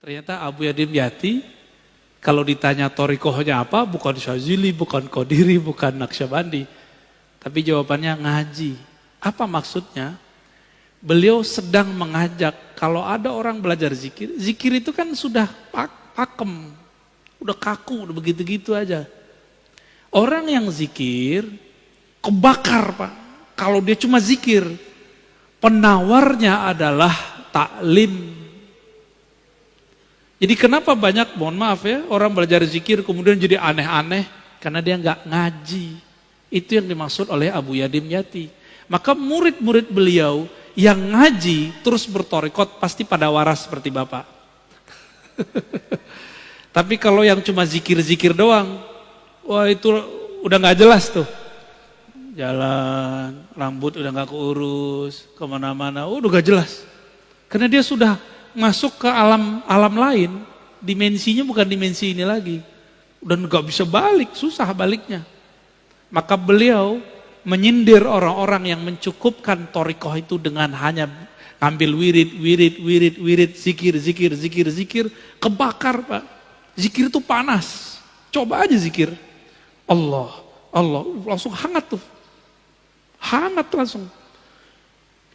Ternyata Abu Yadim Yati, kalau ditanya torikohnya apa, bukan Syazili, bukan Qadiri, bukan Naqsyabandi. Tapi jawabannya ngaji. Apa maksudnya? Beliau sedang mengajak, kalau ada orang belajar zikir, zikir itu kan sudah pakem, udah kaku, udah begitu-gitu aja. Orang yang zikir, kebakar Pak. Kalau dia cuma zikir, penawarnya adalah taklim. Jadi kenapa banyak, mohon maaf ya, orang belajar zikir kemudian jadi aneh-aneh, karena dia nggak ngaji. Itu yang dimaksud oleh Abu Yadim Yati. Maka murid-murid beliau yang ngaji terus bertorikot pasti pada waras seperti Bapak. Tapi kalau yang cuma zikir-zikir doang, wah itu udah nggak jelas tuh. Jalan, rambut udah nggak keurus, kemana-mana, udah nggak jelas. Karena dia sudah masuk ke alam lain, dimensinya bukan dimensi ini lagi. Udah nggak bisa balik, susah baliknya. Maka beliau menyindir orang-orang yang mencukupkan torikoh itu dengan hanya ambil wirid, zikir, kebakar Pak. Zikir itu panas, coba aja zikir. Allah, langsung hangat tuh. Hangat langsung.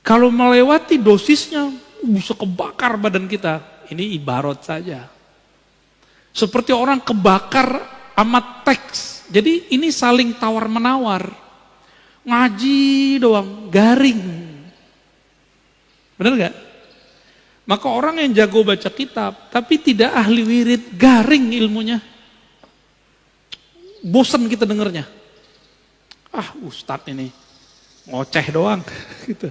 Kalau melewati dosisnya, bisa kebakar badan kita. Ini ibarat saja. Seperti orang kebakar amat teks. Jadi ini saling tawar-menawar. Ngaji doang, garing. Benar gak? Maka orang yang jago baca kitab, tapi tidak ahli wirid, garing ilmunya. Bosan kita dengernya. Ah ustadz ini, ngoceh doang. Gitu.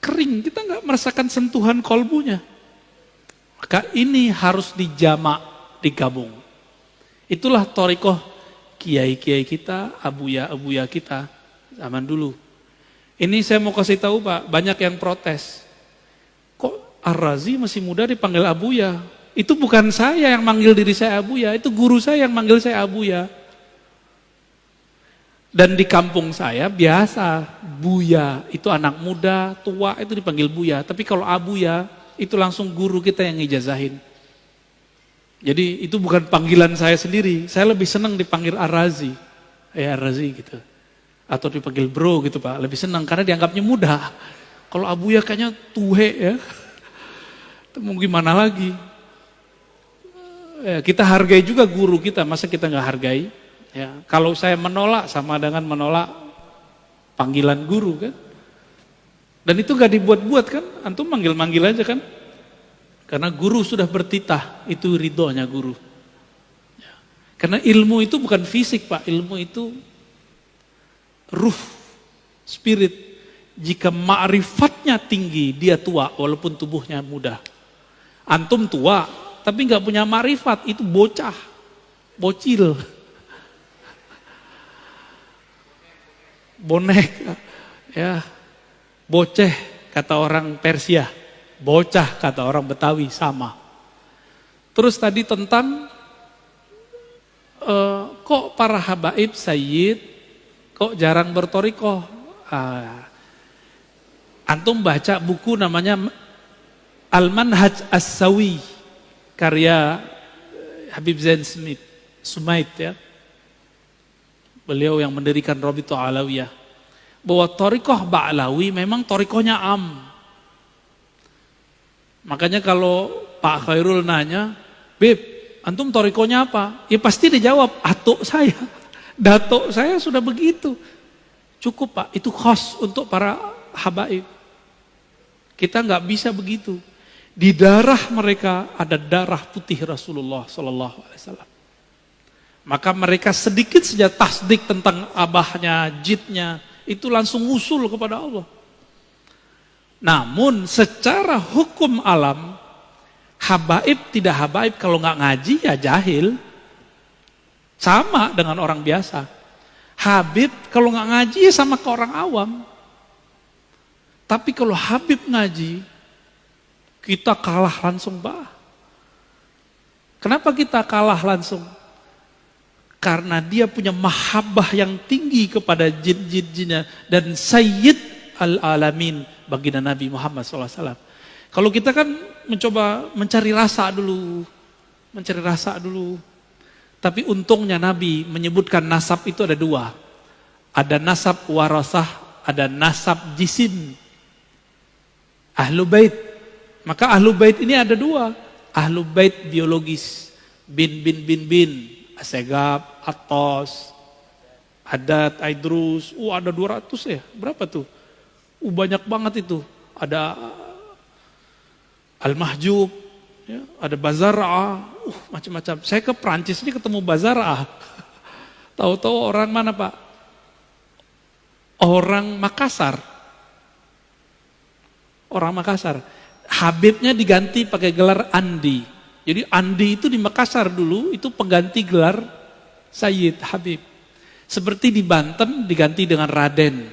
Kering, kita nggak merasakan sentuhan kolbunya. Maka ini harus dijamak, digabung. Itulah torikoh kiai-kiai kita, abuya kita zaman dulu. Ini saya mau kasih tahu Pak, banyak yang protes. Kok Ar-Razi masih muda dipanggil abuya? Itu bukan saya yang manggil diri saya abuya, itu guru saya yang manggil saya abuya. Dan di kampung saya biasa, buya, itu anak muda, tua, itu dipanggil buya. Tapi kalau abuya, itu langsung guru kita yang ngijazahin. Jadi itu bukan panggilan saya sendiri, saya lebih senang dipanggil Ar-Razi. Ar-Razi gitu. Atau dipanggil bro gitu Pak, lebih senang karena dianggapnya muda. Kalau abuya kayaknya tuhe ya. Mau gimana lagi? Kita hargai juga guru kita, masa kita nggak hargai? Ya, kalau saya menolak sama dengan menolak panggilan guru kan. Dan itu gak dibuat-buat kan, antum manggil-manggil aja kan. Karena guru sudah bertitah, itu ridhonya guru. Ya. Karena ilmu itu bukan fisik Pak, ilmu itu ruh, spirit. Jika ma'rifatnya tinggi, dia tua walaupun tubuhnya muda. Antum tua, tapi gak punya ma'rifat, itu bocah, bocil. Bonek, ya, boceh kata orang Persia, bocah kata orang Betawi sama. Terus tadi tentang kok para habaib sayyid kok jarang bertorikoh. Antum baca buku namanya Al-Manhaj As-Sawi karya Habib Zain Sumait ya. Beliau yang mendirikan Rabithah Alawiyah. Bahwa torikoh Ba'lawi memang torikohnya am. Makanya kalau Pak Khairul nanya, Beb, antum torikohnya apa? Ya pasti dijawab, atuk saya. Datuk saya sudah begitu. Cukup Pak, itu khas untuk para habaib. Kita nggak bisa begitu. Di darah mereka ada darah putih Rasulullah SAW. Maka mereka sedikit saja tasdik tentang abahnya, jidnya, itu langsung usul kepada Allah. Namun secara hukum alam, habaib tidak habaib kalau nggak ngaji ya jahil. Sama dengan orang biasa. Habib kalau nggak ngaji ya sama ke orang awam. Tapi kalau habib ngaji, kita kalah langsung Pak. Kenapa kita kalah langsung? Karena dia punya mahabbah yang tinggi kepada jin-jinnya dan Sayyid al-Alamin baginda Nabi Muhammad SAW. Kalau kita kan mencoba mencari rasa dulu. Tapi untungnya Nabi menyebutkan nasab itu ada dua. Ada nasab warasah, ada nasab jisim. Ahlu bait. Maka ahlu bait ini ada dua. Ahlu bait biologis. Bin. Asegab, Atos, Adat, Aidrus. Ada 200 ya. Berapa tuh? Banyak banget itu. Ada Al-Mahjub, ya, ada Bazara'ah, macam-macam. Saya ke Prancis ini ketemu Bazara'ah. Tahu-tahu orang mana Pak? Orang Makassar. Habibnya diganti pakai gelar Andi. Jadi Andi itu di Makassar dulu, itu pengganti gelar Sayyid Habib. Seperti di Banten diganti dengan Raden.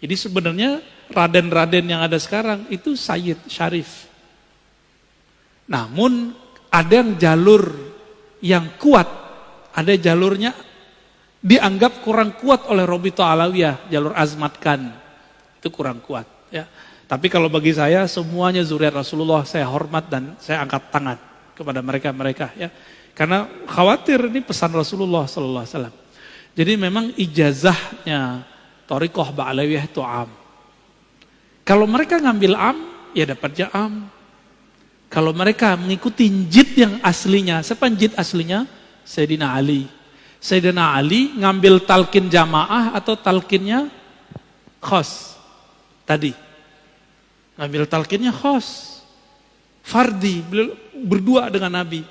Jadi sebenarnya Raden-Raden yang ada sekarang itu Sayyid Syarif. Namun ada yang jalur yang kuat, ada jalurnya dianggap kurang kuat oleh Robito Alawiyah, jalur Azmat Khan. Itu kurang kuat. Ya. Tapi kalau bagi saya semuanya zuriat Rasulullah, saya hormat dan saya angkat tangan kepada mereka ya. Karena khawatir ini pesan Rasulullah sallallahu alaihi wasallam. Jadi memang ijazahnya Thariqah Ba'alawiyah itu am. Kalau mereka ngambil am, ya dapatnya am. Kalau mereka mengikuti jid yang aslinya, siapa jid aslinya? Sayyidina Ali. Sayyidina Ali ngambil talqin jamaah atau talqinnya khas tadi. Ngambil talqinnya khas, fardi, berdua dengan Nabi.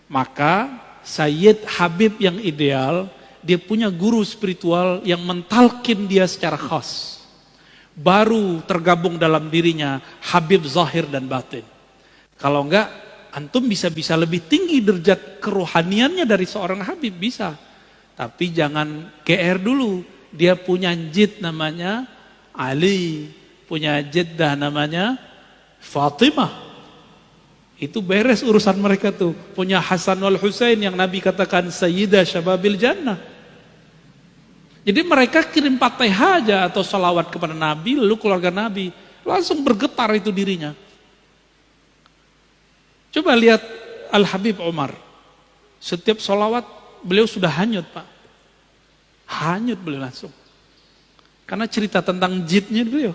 Maka Sayyid Habib yang ideal, dia punya guru spiritual yang mentalkin dia secara khas. Baru tergabung dalam dirinya Habib zahir dan batin. Kalau enggak, antum bisa lebih tinggi derajat kerohaniannya dari seorang Habib, bisa. Tapi jangan GR dulu, dia punya jid namanya Ali, punya jiddah namanya Fatimah. Itu beres urusan mereka tuh. Punya Hasan wal Husain yang Nabi katakan Sayyidah Syababil Jannah. Jadi mereka kirim Fatihah aja atau salawat kepada Nabi, lalu keluarga Nabi langsung bergetar itu dirinya. Coba lihat Al-Habib Umar. Setiap salawat beliau sudah hanyut Pak. Hanyut beliau langsung. Karena cerita tentang jidnya beliau.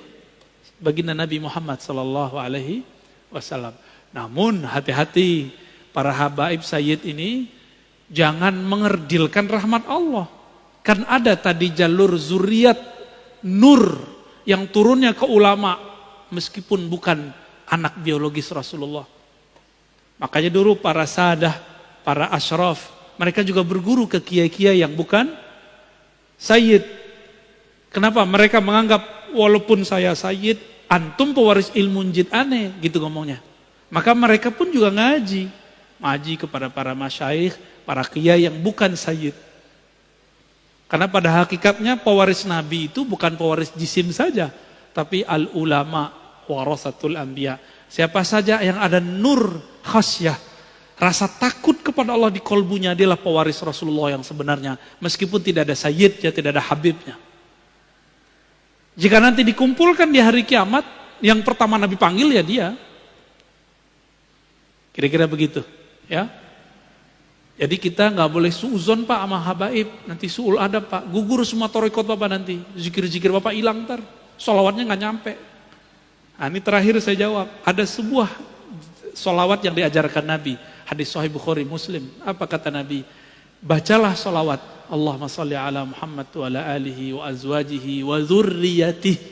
Baginda Nabi Muhammad sallallahu alaihi wasallam. Namun hati-hati para habaib Sayyid ini jangan mengerdilkan rahmat Allah. Kan ada tadi jalur zuriat nur yang turunnya ke ulama meskipun bukan anak biologis Rasulullah. Makanya dulu para sadah, para asyraf, mereka juga berguru ke kiai-kiai yang bukan Sayyid. Kenapa? Mereka menganggap walaupun saya Sayyid, antum pewaris ilmu jid aneh, gitu ngomongnya. Maka mereka pun juga ngaji kepada para masyaikh, para kiai yang bukan Sayyid. Karena pada hakikatnya pewaris Nabi itu bukan pewaris jisim saja, tapi al-ulama warasatul anbiya. Siapa saja yang ada nur khasyah, rasa takut kepada Allah di kolbunya, dialah pewaris Rasulullah yang sebenarnya. Meskipun tidak ada sayyidnya, tidak ada habibnya. Jika nanti dikumpulkan di hari kiamat, yang pertama Nabi panggil ya dia. Kira-kira begitu, ya. Jadi kita nggak boleh suuzon Pak sama habaib, nanti suul adab Pak, gugur semua thariqat Bapak nanti, zikir-zikir Bapak hilang ntar, sholawatnya nggak nyampe. Nah, ini terakhir saya jawab, ada sebuah sholawat yang diajarkan Nabi, hadis Sahih Bukhari Muslim. Apa kata Nabi? Bacalah sholawat, Allahumma sholli ala Muhammad wa ala alihi wa azwajihi wa dzurriyyatihi.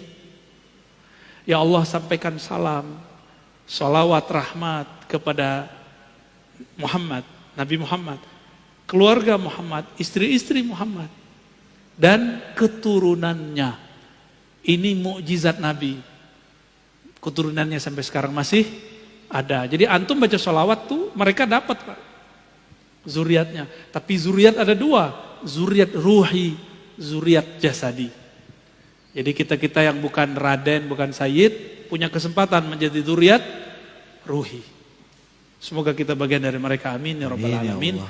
Ya Allah, sampaikan salam, sholawat rahmat kepada Muhammad, Nabi Muhammad, keluarga Muhammad, istri-istri Muhammad, dan keturunannya. Ini mukjizat Nabi. Keturunannya sampai sekarang masih ada. Jadi antum baca sholawat tuh mereka dapat Pak, zuriatnya. Tapi zuriat ada dua, zuriat ruhi, zuriat jasadi. Jadi kita yang bukan Raden, bukan Sayyid, punya kesempatan menjadi zuriat ruhi. Semoga kita bagian dari mereka, amin ya rabbal alamin.